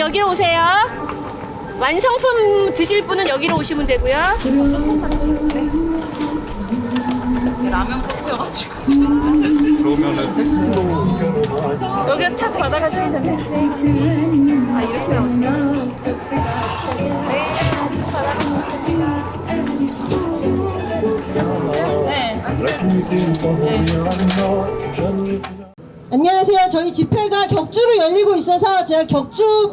여기로 오세요. 완성품 드실 분은 여기로 오시면 되고요. 라면 컵이어가지고. 그러면은 여기 차 받아가시면 됩니다. 아, 이렇게 나오시네. 안녕하세요. 저희 집회가 격주로 열리고 있어서 제가 격주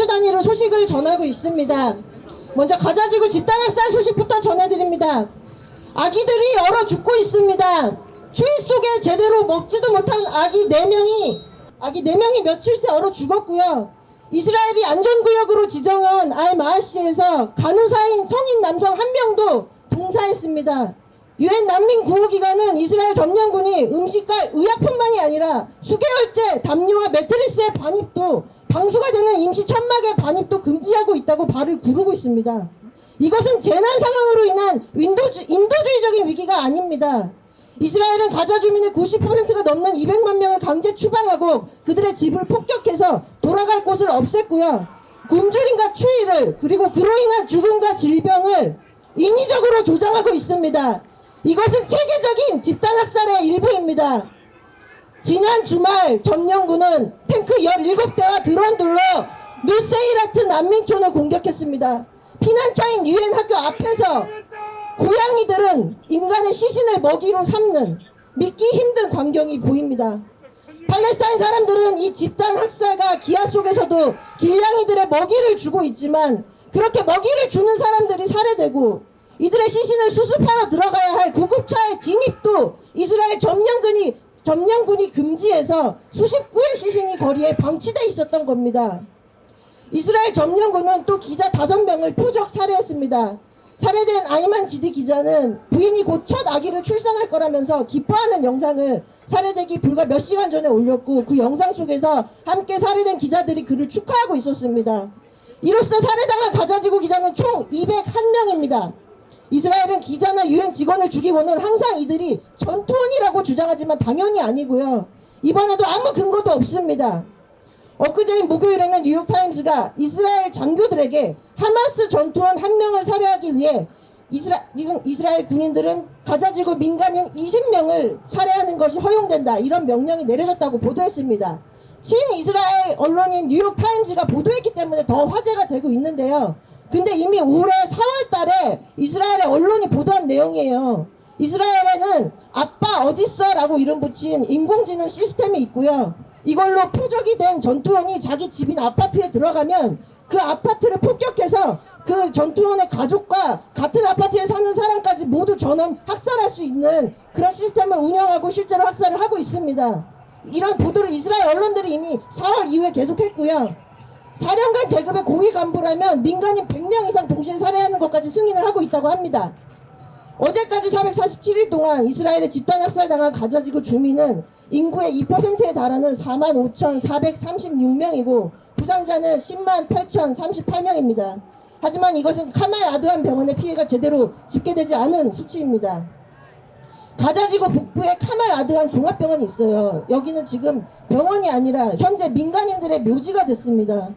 단위로 소식을 전하고 있습니다. 먼저 가자지구 집단학살 소식부터 전해드립니다. 아기들이 얼어 죽고 있습니다. 추위 속에 제대로 먹지도 못한 아기 4명이 며칠 새 얼어 죽었고요. 이스라엘이 안전구역으로 지정한 알마하시에서 간호사인 성인 남성 1명도 동사했습니다. 유엔 난민구호기관은 이스라엘 점령군이 음식과 의약품만이 아니라 수개월째 담요와 매트리스의 반입도, 방수가 되는 임시 천막의 반입도 금지하고 있다고 발을 구르고 있습니다. 이것은 재난 상황으로 인한 인도주의적인 위기가 아닙니다. 이스라엘은 가자 주민의 90%가 넘는 200만 명을 강제 추방하고 그들의 집을 폭격해서 돌아갈 곳을 없앴고요. 굶주림과 추위를, 그리고 그로 인한 죽음과 질병을 인위적으로 조장하고 있습니다. 이것은 체계적인 집단학살의 일부입니다. 지난 주말 점령군은 탱크 17대와 드론들로 누세이라트 난민촌을 공격했습니다. 피난처인 유엔 학교 앞에서 고양이들은 인간의 시신을 먹이로 삼는 믿기 힘든 광경이 보입니다. 팔레스타인 사람들은 이 집단 학살과 기아 속에서도 길냥이들의 먹이를 주고 있지만, 그렇게 먹이를 주는 사람들이 살해되고 이들의 시신을 수습하러 들어가야 할 구급차의 진입도 이스라엘 점령군이 금지해서 수십 구의 시신이 거리에 방치돼 있었던 겁니다. 이스라엘 점령군은 또 기자 5명을 표적 살해했습니다. 살해된 아이만 지디 기자는 부인이 곧 첫 아기를 출산할 거라면서 기뻐하는 영상을 살해되기 불과 몇 시간 전에 올렸고, 그 영상 속에서 함께 살해된 기자들이 그를 축하하고 있었습니다. 이로써 살해당한 가자지구 기자는 총 201명입니다. 이스라엘은 기자나 유엔 직원을 죽이고는 항상 이들이 전투원이라고 주장하지만 당연히 아니고요. 이번에도 아무 근거도 없습니다. 엊그제인 목요일에는 뉴욕타임스가 이스라엘 장교들에게 하마스 전투원 1명을 살해하기 위해 이스라엘 군인들은 가자지구 민간인 20명을 살해하는 것이 허용된다, 이런 명령이 내려졌다고 보도했습니다. 친이스라엘 언론인 뉴욕타임즈가 보도했기 때문에 더 화제가 되고 있는데요. 근데 이미 올해 4월 달에 이스라엘의 언론이 보도한 내용이에요. 이스라엘에는 아빠 어딨어? 라고 이름 붙인 인공지능 시스템이 있고요. 이걸로 표적이 된 전투원이 자기 집인 아파트에 들어가면 그 아파트를 폭격해서 그 전투원의 가족과 같은 아파트에 사는 사람까지 모두 전원 학살할 수 있는 그런 시스템을 운영하고 실제로 학살을 하고 있습니다. 이런 보도를 이스라엘 언론들이 이미 4월 이후에 계속했고요. 사령관 계급의 고위 간부라면 민간인 100명 이상 동시에 살해하는 것까지 승인을 하고 있다고 합니다. 어제까지 447일 동안 이스라엘의 집단학살당한 가자지구 주민은 인구의 2%에 달하는 45,436명이고 부상자는 108,038명입니다. 하지만 이것은 카말 아드완 병원의 피해가 제대로 집계되지 않은 수치입니다. 가자지구 북부에 카말 아드완 종합병원이 있어요. 여기는 지금 병원이 아니라 현재 민간인들의 묘지가 됐습니다.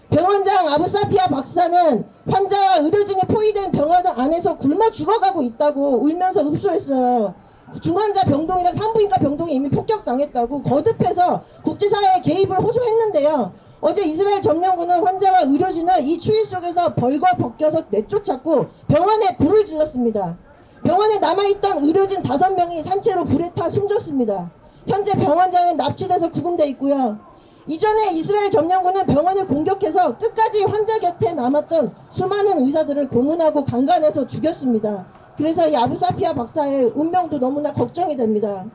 병원장 아부사피아 박사는 환자와 의료진이 포위된 병원 안에서 굶어 죽어가고 있다고 울면서 읍소했어요. 중환자 병동이랑 산부인과 병동이 이미 폭격당했다고 거듭해서 국제사회의 개입을 호소했는데요. 어제 이스라엘 점령군은 환자와 의료진을 이 추위 속에서 벌거벗겨서 내쫓았고 병원에 불을 질렀습니다. 병원에 남아있던 의료진 5명이 산채로 불에 타 숨졌습니다. 현재 병원장은 납치돼서 구금돼 있고요. 이전에 이스라엘 점령군은 병원을 공격해서 끝까지 환자 곁에 남았던 수많은 의사들을 고문하고 강간해서 죽였습니다. 그래서 이 아부사피아 박사의 운명도 너무나 걱정이 됩니다.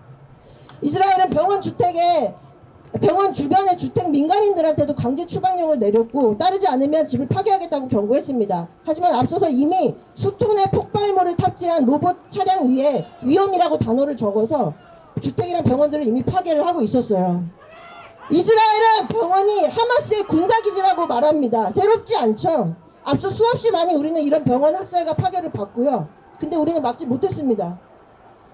이스라엘은 병원 주변의 주택 민간인들한테도 강제 추방령을 내렸고 따르지 않으면 집을 파괴하겠다고 경고했습니다. 하지만 앞서서 이미 수톤의 폭발물을 탑재한 로봇 차량 위에 위험이라고 단어를 적어서 주택이랑 병원들을 이미 파괴를 하고 있었어요. 이스라엘은 병원이 하마스의 군사기지라고 말합니다. 새롭지 않죠? 앞서 수없이 많이 우리는 이런 병원 학살과 파괴를 봤고요. 근데 우리는 막지 못했습니다.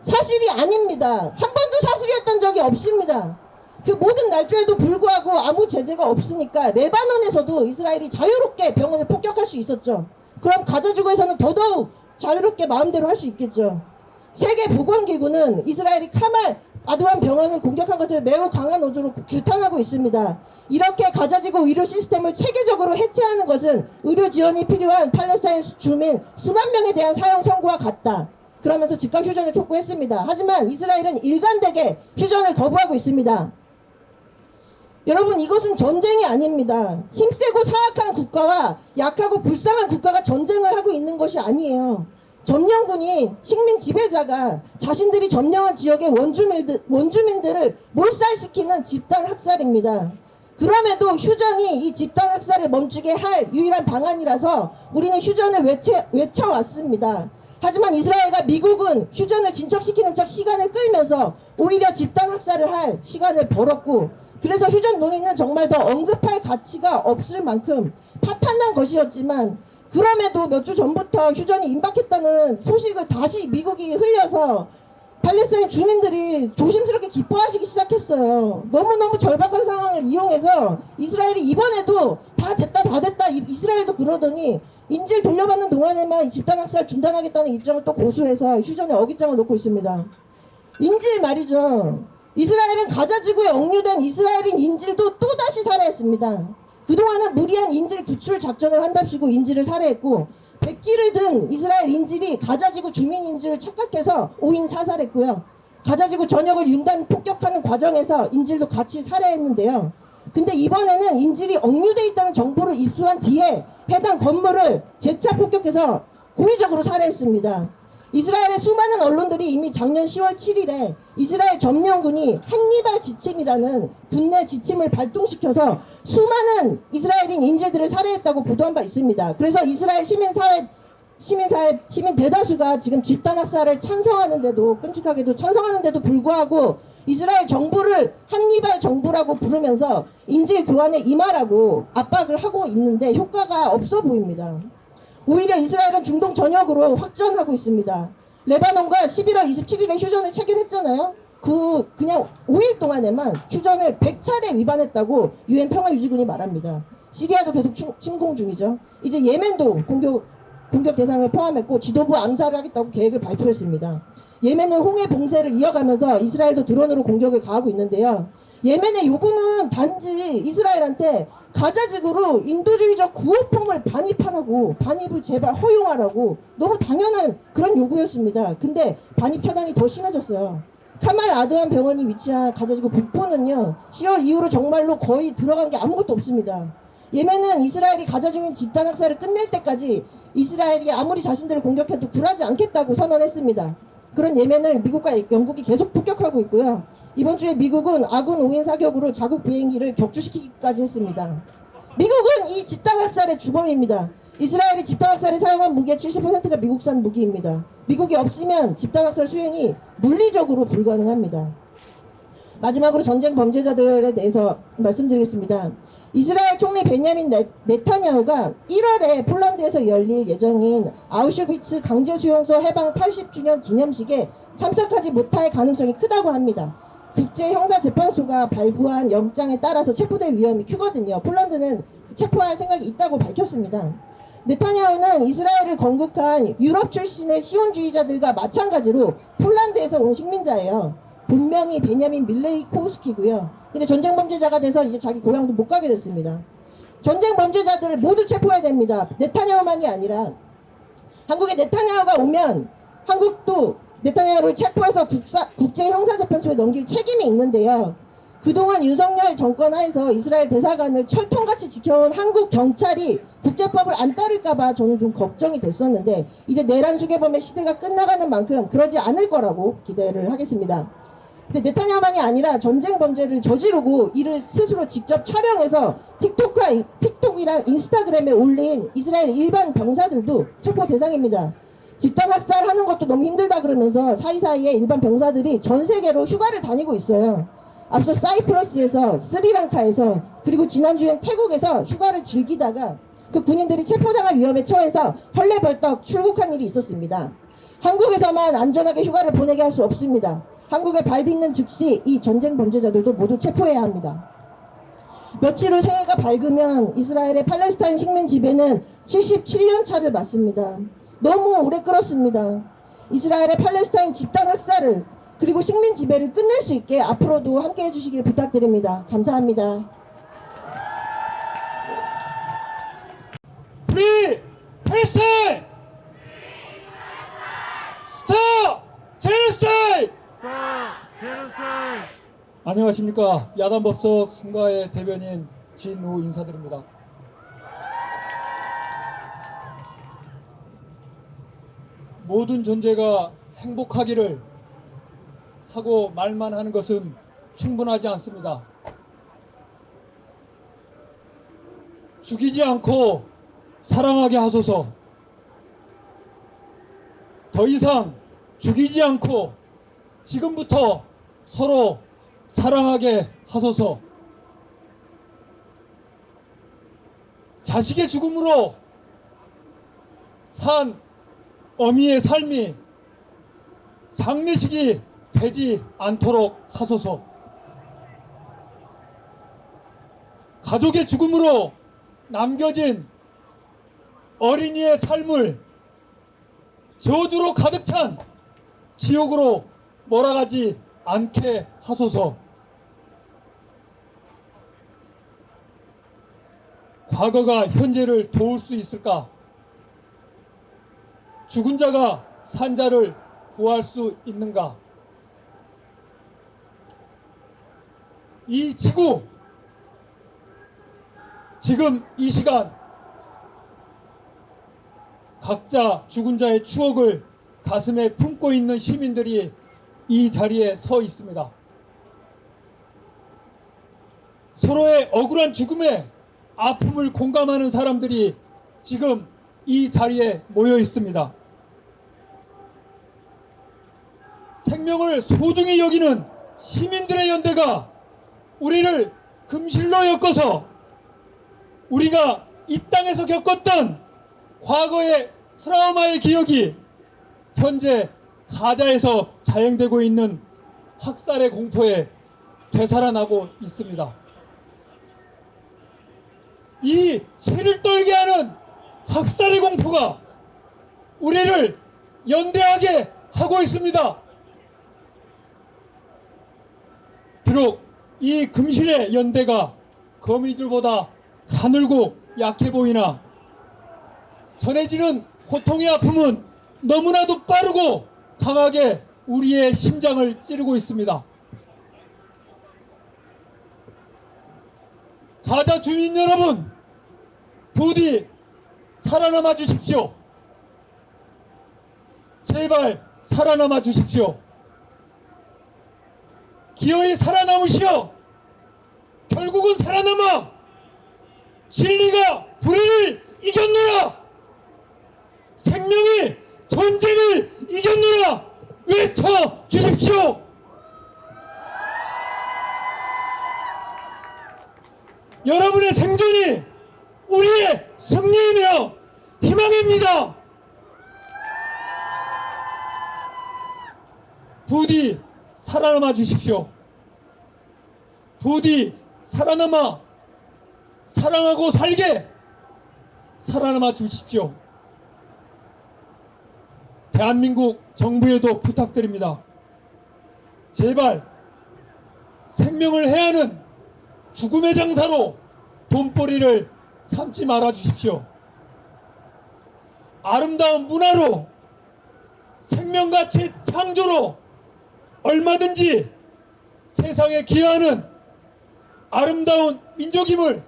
사실이 아닙니다. 한 번도 사실이었던 적이 없습니다. 그 모든 날조에도 불구하고 아무 제재가 없으니까 레바논에서도 이스라엘이 자유롭게 병원을 폭격할 수 있었죠. 그럼 가자지구에서는 더더욱 자유롭게 마음대로 할 수 있겠죠. 세계보건기구는 이스라엘이 카말 아드완 병원을 공격한 것을 매우 강한 어조로 규탄하고 있습니다. 이렇게 가자지구 의료 시스템을 체계적으로 해체하는 것은 의료 지원이 필요한 팔레스타인 주민 수만 명에 대한 사형 선고와 같다. 그러면서 즉각 휴전을 촉구했습니다. 하지만 이스라엘은 일관되게 휴전을 거부하고 있습니다. 여러분, 이것은 전쟁이 아닙니다. 힘세고 사악한 국가와 약하고 불쌍한 국가가 전쟁을 하고 있는 것이 아니에요. 점령군이 식민 지배자가 자신들이 점령한 지역의 원주민들을 몰살시키는 집단 학살입니다. 그럼에도 휴전이 이 집단 학살을 멈추게 할 유일한 방안이라서 우리는 휴전을 외쳐왔습니다. 하지만 이스라엘과 미국은 휴전을 진척시키는 척 시간을 끌면서 오히려 집단 학살을 할 시간을 벌었고, 그래서 휴전 논의는 정말 더 언급할 가치가 없을 만큼 파탄난 것이었지만, 그럼에도 몇 주 전부터 휴전이 임박했다는 소식을 다시 미국이 흘려서 팔레스타인 주민들이 조심스럽게 기뻐하시기 시작했어요. 너무너무 절박한 상황을 이용해서 이스라엘이 이번에도 다 됐다 이스라엘도 그러더니 인질 돌려받는 동안에만 이 집단학살 중단하겠다는 입장을 또 고수해서 휴전에 어깃장을 놓고 있습니다. 인질 말이죠. 이스라엘은 가자지구에 억류된 이스라엘인 인질도 또다시 살해했습니다. 그동안은 무리한 인질 구출 작전을 한답시고 인질을 살해했고, 백기를 든 이스라엘 인질이 가자지구 주민 인질을 착각해서 오인 사살했고요. 가자지구 전역을 융단 폭격하는 과정에서 인질도 같이 살해했는데요. 근데 이번에는 인질이 억류돼 있다는 정보를 입수한 뒤에 해당 건물을 재차 폭격해서 고의적으로 살해했습니다. 이스라엘의 수많은 언론들이 이미 작년 10월 7일에 이스라엘 점령군이 한니발 지침이라는 군내 지침을 발동시켜서 수많은 이스라엘인 인질들을 살해했다고 보도한 바 있습니다. 그래서 이스라엘 시민 대다수가 지금 집단학살에 찬성하는데도, 끔찍하게도 찬성하는데도 불구하고 이스라엘 정부를 한니발 정부라고 부르면서 인질 교환에 임하라고 압박을 하고 있는데 효과가 없어 보입니다. 오히려 이스라엘은 중동 전역으로 확전하고 있습니다. 레바논과 11월 27일에 휴전을 체결했잖아요. 그냥 5일 동안에만 휴전을 100차례 위반했다고 UN 평화유지군이 말합니다. 시리아도 계속 침공 중이죠. 이제 예멘도 공격 대상을 포함했고 지도부 암살을 하겠다고 계획을 발표했습니다. 예멘은 홍해 봉쇄를 이어가면서 이스라엘도 드론으로 공격을 가하고 있는데요. 예멘의 요구는 단지 이스라엘한테 가자지구로 인도주의적 구호품을 반입하라고, 반입을 제발 허용하라고, 너무 당연한 그런 요구였습니다. 근데 반입 차단이 더 심해졌어요. 카말 아드완 병원이 위치한 가자지구 북부는요, 10월 이후로 정말로 거의 들어간 게 아무것도 없습니다. 예멘은 이스라엘이 가자 중인 집단 학살을 끝낼 때까지 이스라엘이 아무리 자신들을 공격해도 굴하지 않겠다고 선언했습니다. 그런 예멘을 미국과 영국이 계속 폭격하고 있고요. 이번 주에 미국은 아군 오인 사격으로 자국 비행기를 격추시키기까지 했습니다. 미국은 이 집단학살의 주범입니다. 이스라엘이 집단학살에 사용한 무기의 70%가 미국산 무기입니다. 미국이 없으면 집단학살 수행이 물리적으로 불가능합니다. 마지막으로 전쟁 범죄자들에 대해서 말씀드리겠습니다. 이스라엘 총리 베냐민 네타냐후가 1월에 폴란드에서 열릴 예정인 아우슈비츠 강제수용소 해방 80주년 기념식에 참석하지 못할 가능성이 크다고 합니다. 국제형사재판소가 발부한 영장에 따라서 체포될 위험이 크거든요. 폴란드는 체포할 생각이 있다고 밝혔습니다. 네타냐후는 이스라엘을 건국한 유럽 출신의 시온주의자들과 마찬가지로 폴란드에서 온 식민자예요. 본명이 베냐민 밀레이코우스키고요. 근데 전쟁 범죄자가 돼서 이제 자기 고향도 못 가게 됐습니다. 전쟁 범죄자들을 모두 체포해야 됩니다. 네타냐후만이 아니라 한국에 네타냐후가 오면 한국도 네타냐후를 체포해서 국제형사재판소에 넘길 책임이 있는데요. 그동안 윤석열 정권 하에서 이스라엘 대사관을 철통같이 지켜온 한국 경찰이 국제법을 안 따를까봐 저는 좀 걱정이 됐었는데 이제 내란 수괴범의 시대가 끝나가는 만큼 그러지 않을 거라고 기대를 하겠습니다. 근데 네타냐후만이 아니라 전쟁 범죄를 저지르고 이를 스스로 직접 촬영해서 틱톡이랑 인스타그램에 올린 이스라엘 일반 병사들도 체포 대상입니다. 집단 학살하는 것도 너무 힘들다 그러면서 사이사이에 일반 병사들이 전 세계로 휴가를 다니고 있어요. 앞서 사이프러스에서, 스리랑카에서, 그리고 지난주엔 태국에서 휴가를 즐기다가 그 군인들이 체포당할 위험에 처해서 헐레벌떡 출국한 일이 있었습니다. 한국에서만 안전하게 휴가를 보내게 할 수 없습니다. 한국에 발딛는 즉시 이 전쟁 범죄자들도 모두 체포해야 합니다. 며칠 후 새해가 밝으면 이스라엘의 팔레스타인 식민 지배는 77년 차를 맞습니다. 너무 오래 끌었습니다. 이스라엘의 팔레스타인 집단 학살을 그리고 식민 지배를 끝낼 수 있게 앞으로도 함께 해주시길 부탁드립니다. 감사합니다. Free Palestine! Stop Genocide! 안녕하십니까. 야단법석 승가의 대변인 진우 인사드립니다. 모든 존재가 행복하기를 하고 말만 하는 것은 충분하지 않습니다. 죽이지 않고 사랑하게 하소서. 더 이상 죽이지 않고 지금부터 서로 사랑하게 하소서. 자식의 죽음으로 산 어미의 삶이 장례식이 되지 않도록 하소서. 가족의 죽음으로 남겨진 어린이의 삶을 저주로 가득 찬 지옥으로 몰아가지 않게 하소서. 과거가 현재를 도울 수 있을까? 죽은 자가 산 자를 구할 수 있는가? 이 지구, 지금 이 시간 각자 죽은 자의 추억을 가슴에 품고 있는 시민들이 이 자리에 서 있습니다. 서로의 억울한 죽음에 아픔을 공감하는 사람들이 지금 이 자리에 모여 있습니다. 생명을 소중히 여기는 시민들의 연대가 우리를 금실로 엮어서 우리가 이 땅에서 겪었던 과거의 트라우마의 기억이 현재 가자에서 자행되고 있는 학살의 공포에 되살아나고 있습니다. 이 실을 떨게 하는 학살의 공포가 우리를 연대하게 하고 있습니다. 비록 이 금실의 연대가 거미줄보다 가늘고 약해 보이나 전해지는 고통의 아픔은 너무나도 빠르고 강하게 우리의 심장을 찌르고 있습니다. 가자 주민 여러분, 부디 살아남아 주십시오. 제발 살아남아 주십시오. 기어이 살아남으시오. 결국은 살아남아 진리가 불의를 이겼노라. 생명이 전쟁을 이겼노라. 외쳐 주십시오. 여러분의 생존이 우리의 승리이며 희망입니다. 부디 살아남아 주십시오. 부디 살아남아 사랑하고 살게 살아남아 주십시오. 대한민국 정부에도 부탁드립니다. 제발 생명을 해하는 죽음의 장사로 돈벌이를 삼지 말아 주십시오. 아름다운 문화로 생명가치 창조로 얼마든지 세상에 기여하는 아름다운 민족임을,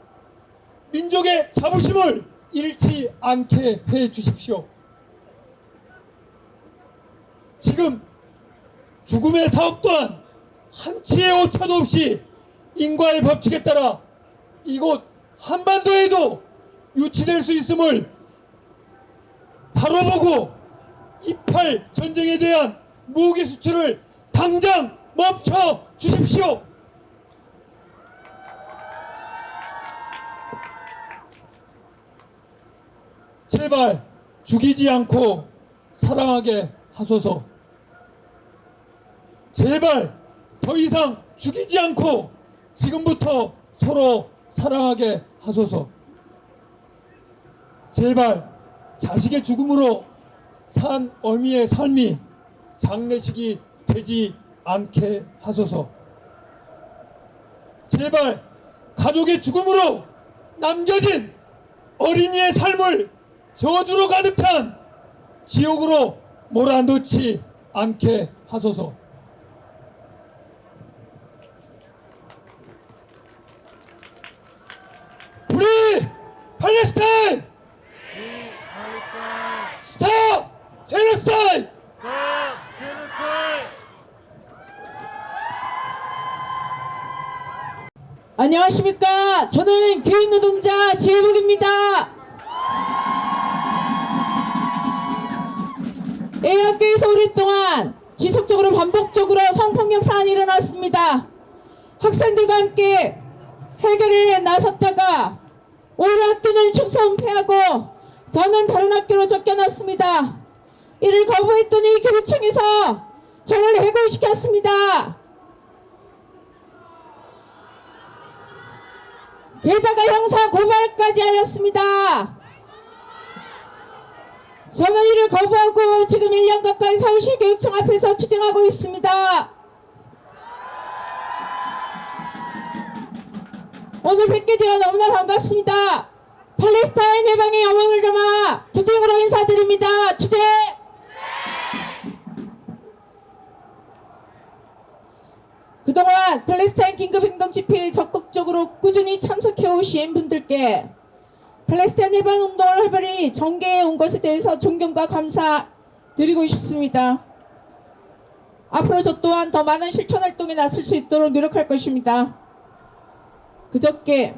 민족의 자부심을 잃지 않게 해 주십시오. 지금 죽음의 사업 또한 한치의 오차도 없이 인과의 법칙에 따라 이곳 한반도에도 유치될 수 있음을 바로 보고 28 전쟁에 대한 무기 수출을 당장 멈춰 주십시오. 제발 죽이지 않고 사랑하게 하소서. 제발 더 이상 죽이지 않고 지금부터 서로 사랑하게 하소서. 제발 자식의 죽음으로 산 어미의 삶이 장례식이 되지 않게 하소서. 제발 가족의 죽음으로 남겨진 어린이의 삶을 저주로 가득 찬 지옥으로 몰아넣지 않게 하소서. 우리 팔레스타인! 스탑! 제노사이드! 안녕하십니까. 저는 교육노동자 지혜복입니다. A학교에서 오랫동안 지속적으로 반복적으로 성폭력 사안이 일어났습니다. 학생들과 함께 해결에 나섰다가 올 학교는 축소 은폐하고 저는 다른 학교로 쫓겨났습니다. 이를 거부했더니 교육청에서 저를 해고시켰습니다. 게다가 형사 고발까지 하였습니다. 저는 이를 거부하고 지금 1년 가까이 서울시 교육청 앞에서 투쟁하고 있습니다. 오늘 뵙게 되어 너무나 반갑습니다. 팔레스타인 해방의 영광을 담아 투쟁으로 인사드립니다. 투쟁! 그동안 팔레스타인 긴급행동 집회에 적극적으로 꾸준히 참석해 오신 분들께 팔레스타인 해방 운동을 활발히 전개해 온 것에 대해서 존경과 감사 드리고 싶습니다. 앞으로 저 또한 더 많은 실천 활동에 나설 수 있도록 노력할 것입니다. 그저께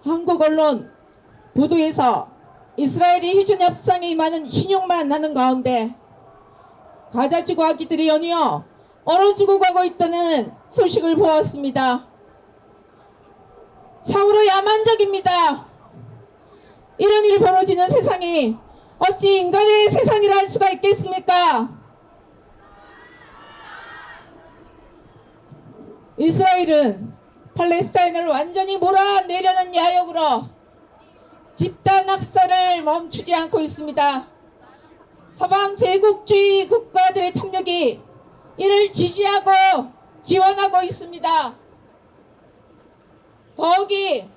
한국 언론 보도에서 이스라엘이 휴전 협상에 임하는 신용만 나는 가운데 가자 지구 아기들이 연이어 얼어 죽어가고 있다는 소식을 보았습니다. 참으로 야만적입니다. 이런 일이 벌어지는 세상이 어찌 인간의 세상이라 할 수가 있겠습니까? 이스라엘은 팔레스타인을 완전히 몰아내려는 야욕으로 집단 학살을 멈추지 않고 있습니다. 서방 제국주의 국가들의 탐욕이 이를 지지하고 지원하고 있습니다. 더욱이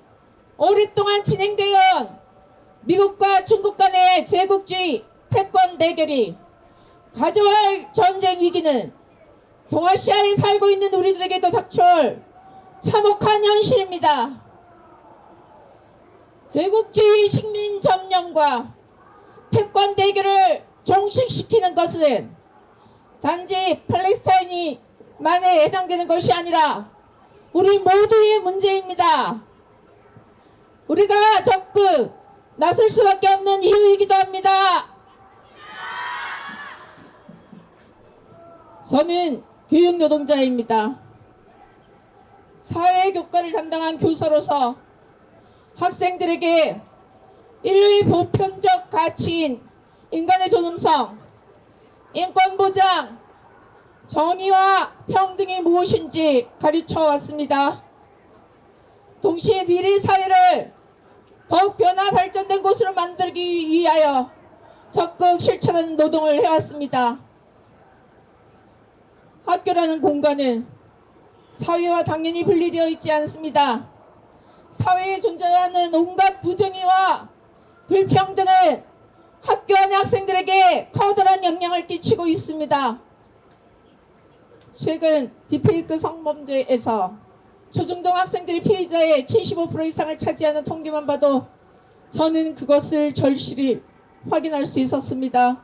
오랫동안 진행되어 미국과 중국 간의 제국주의 패권 대결이 가져갈 전쟁 위기는 동아시아에 살고 있는 우리들에게도 닥쳐올 참혹한 현실입니다. 제국주의 식민 점령과 패권 대결을 종식시키는 것은 단지 팔레스타인이 만에 해당되는 것이 아니라 우리 모두의 문제입니다. 우리가 적극 나설 수밖에 없는 이유이기도 합니다. 저는 교육노동자입니다. 사회교과를 담당한 교사로서 학생들에게 인류의 보편적 가치인 인간의 존엄성, 인권보장, 정의와 평등이 무엇인지 가르쳐 왔습니다. 동시에 미래 사회를 더욱 변화 발전된 곳으로 만들기 위하여 적극 실천하는 노동을 해왔습니다. 학교라는 공간은 사회와 당연히 분리되어 있지 않습니다. 사회에 존재하는 온갖 부정의와 불평등은 학교 안의 학생들에게 커다란 영향을 끼치고 있습니다. 최근 딥페이크 성범죄에서 초중등 학생들이 피해자의 75% 이상을 차지하는 통계만 봐도 저는 그것을 절실히 확인할 수 있었습니다.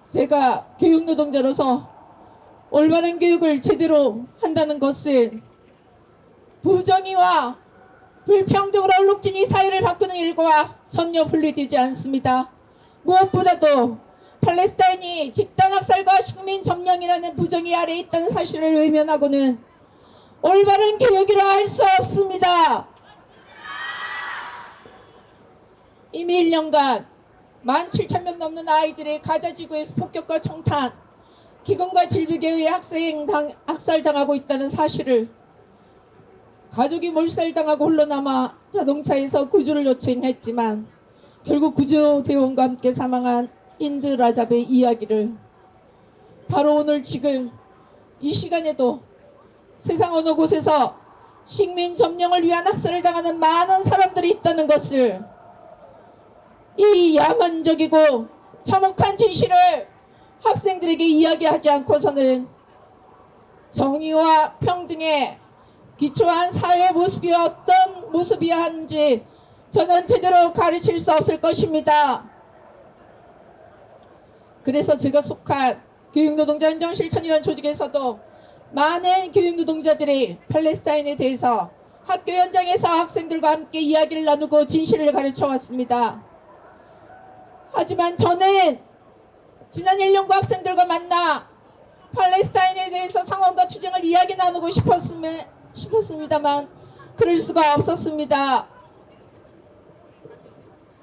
제가 교육노동자로서 올바른 교육을 제대로 한다는 것은 부정의와 불평등으로 얼룩진 이 사회를 바꾸는 일과 전혀 분리되지 않습니다. 무엇보다도 팔레스타인이 집단학살과 식민 점령이라는 부정의 아래에 있다는 사실을 외면하고는 올바른 교육이라 할 수 없습니다. 이미 1년간 17,000명 넘는 아이들의 가자지구에서 폭격과 총탄, 기근과 질병에 의해 학살당하고 있다는 사실을 가족이 몰살당하고 홀로 남아 자동차에서 구조를 요청했지만 결국 구조대원과 함께 사망한 힌드 라잡의 이야기를 바로 오늘 지금 이 시간에도 세상 어느 곳에서 식민 점령을 위한 학살을 당하는 많은 사람들이 있다는 것을, 이 야만적이고 참혹한 진실을 학생들에게 이야기하지 않고서는 정의와 평등에 기초한 사회 모습이 어떤 모습이어야 하는지 저는 제대로 가르칠 수 없을 것입니다. 그래서 제가 속한 교육노동자 현장실천이라는 조직에서도 많은 교육노동자들이 팔레스타인에 대해서 학교 현장에서 학생들과 함께 이야기를 나누고 진실을 가르쳐 왔습니다. 하지만 저는 지난 1년과 학생들과 만나 팔레스타인에 대해서 상황과 투쟁을 이야기 나누고 싶었습니다만 그럴 수가 없었습니다.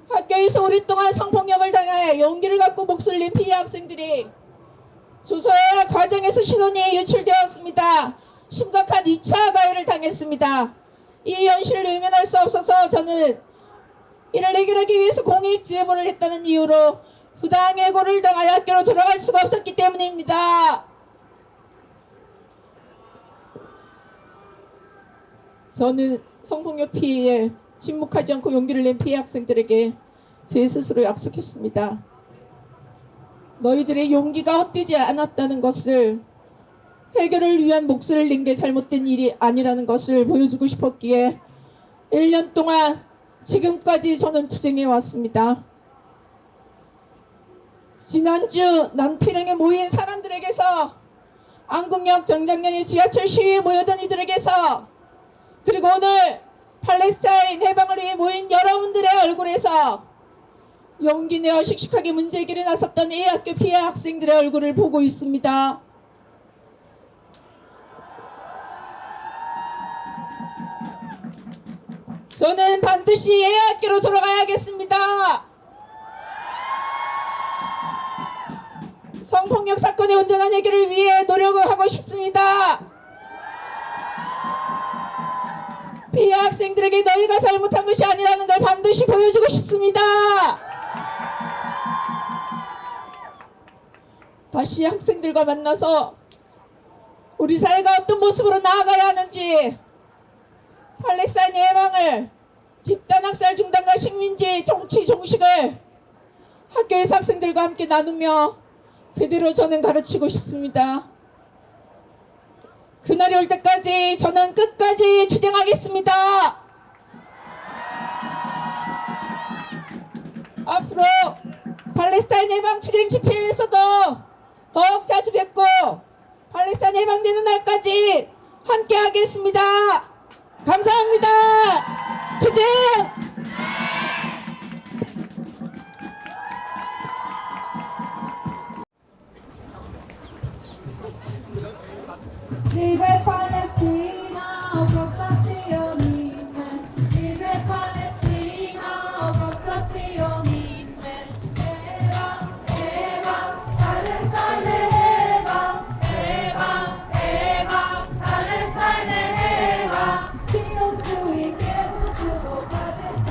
학교에서 오랫동안 성폭력을 당해 용기를 갖고 목소리를 낸 피해 학생들이 조서와 과정에서 신원이 유출되었습니다. 심각한 2차 가해를 당했습니다. 이 현실을 외면할 수 없어서 저는 이를 해결하기 위해서 공익제보를 했다는 이유로 부당해고를 당하여 학교로 돌아갈 수가 없었기 때문입니다. 저는 성폭력 피해에 침묵하지 않고 용기를 낸 피해 학생들에게 제 스스로 약속했습니다. 너희들의 용기가 헛되지 않았다는 것을, 해결을 위한 목소리를 낸 게 잘못된 일이 아니라는 것을 보여주고 싶었기에 1년 동안 지금까지 저는 투쟁해 왔습니다. 지난주 남태령에 모인 사람들에게서, 안국역 정장면의 지하철 시위에 모여든 이들에게서, 그리고 오늘 팔레스타인 해방을 위해 모인 여러분들의 얼굴에서 용기 내어 씩씩하게 문제 해결에 나섰던 이 학교 피해 학생들의 얼굴을 보고 있습니다. 저는 반드시 이 학교로 돌아가야겠습니다. 성폭력 사건의 온전한 해결을 위해 노력을 하고 싶습니다. 피해 학생들에게 너희가 잘못한 것이 아니라는 걸 반드시 보여주고 싶습니다. 다시 학생들과 만나서 우리 사회가 어떤 모습으로 나아가야 하는지, 팔레스타인 해방을, 집단 학살 중단과 식민지 통치 종식을 학교에서 학생들과 함께 나누며 제대로 저는 가르치고 싶습니다. 그날이 올 때까지 저는 끝까지 투쟁하겠습니다. 앞으로 팔레스타인 해방 투쟁 집회에서도 더욱 자주 뵙고 팔레스타인 해방되는 날까지 함께 하겠습니다. 감사합니다. 투쟁! Liebe Palästina, opprosta Zionismen. Liebe Palästina, opprosta Zionismen. Eva, Eva, Palästina, Eva, Eva, Eva, Palästina, Eva. Zion 주의 부수고 Palästina.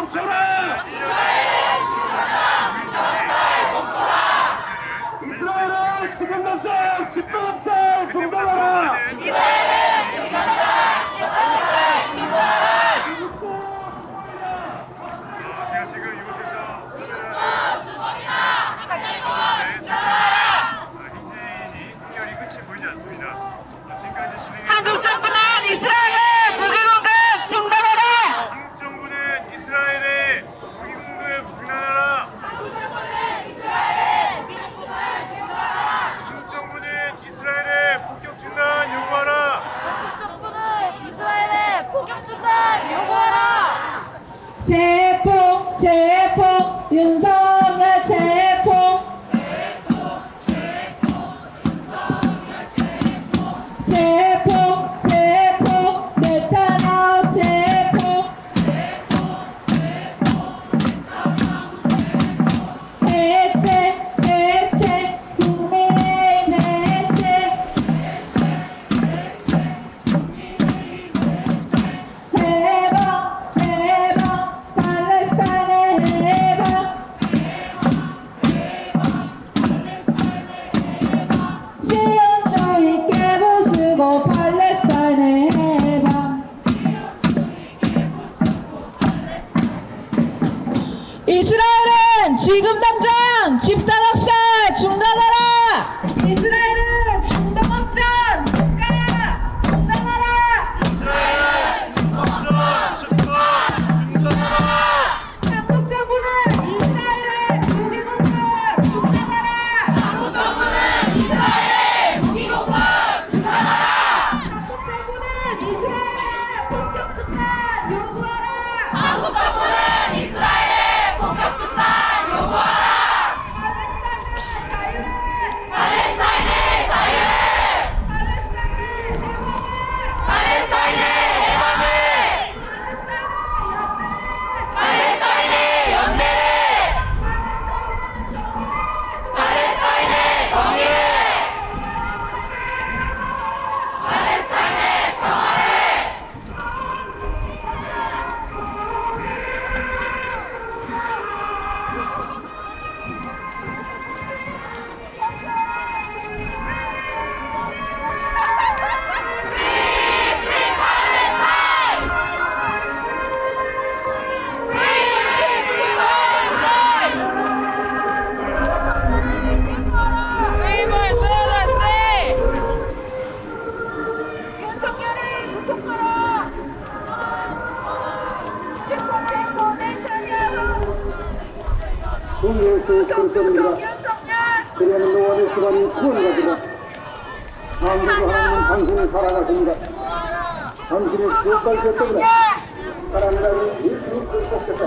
멈춰라! 이스라엘은 지금 당장 집단학살 중단하라! 제가 지금 이곳에서 행진이 특별히 끝이 보이지 않습니다. 지금까지 진행해 한국 정부는 이스라엘의 무기 공급 중단하라. 한국 정부는 이스라엘의 무기 공급 중단하라. 한국 정부는 이스라엘의 폭격 중단 요구하라. 제폭 제폭 윤석열 제폭 제폭 제폭 네타냐후 제폭 해체 해체 국민의힘 해체 해방 해방 팔레스타인의 해방 실용주의 깨부수고 팔레스타인의 해방 이스라엘은 지금 당장 집단학살 중단하라! 이스라엘은 중동확전 중단하라! 중단하라! 한국 정부는 이스라엘의 무기 공급 중단하라! 한국 정부는 이스라엘의 무기 공급 중단하라! 한국 정부는 이스라엘의 폭격 중단 요구하라! 한국 정부는 이스라엘의 폭격 중단 요구하라! 팔레스타인의 자유를! 팔레스타인의 해방을! 팔레스타인의 연대를! 팔레스타인의 정의를! 팔레스타인의 평화를! 국민의힘 선생입니다. 그리하면 노원의 시간이 구원받으라. 아무도 하나님 당신을 사랑하십니다. 당신의 지옥갈 때문에 사랑하는 예수님 그리스도께서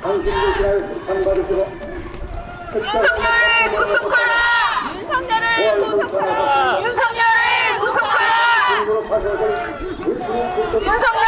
당신을 위하여 상받으시고 윤석열을 구속하라. 윤석열을 구속하라. 윤석열을 구속하라. 윤석열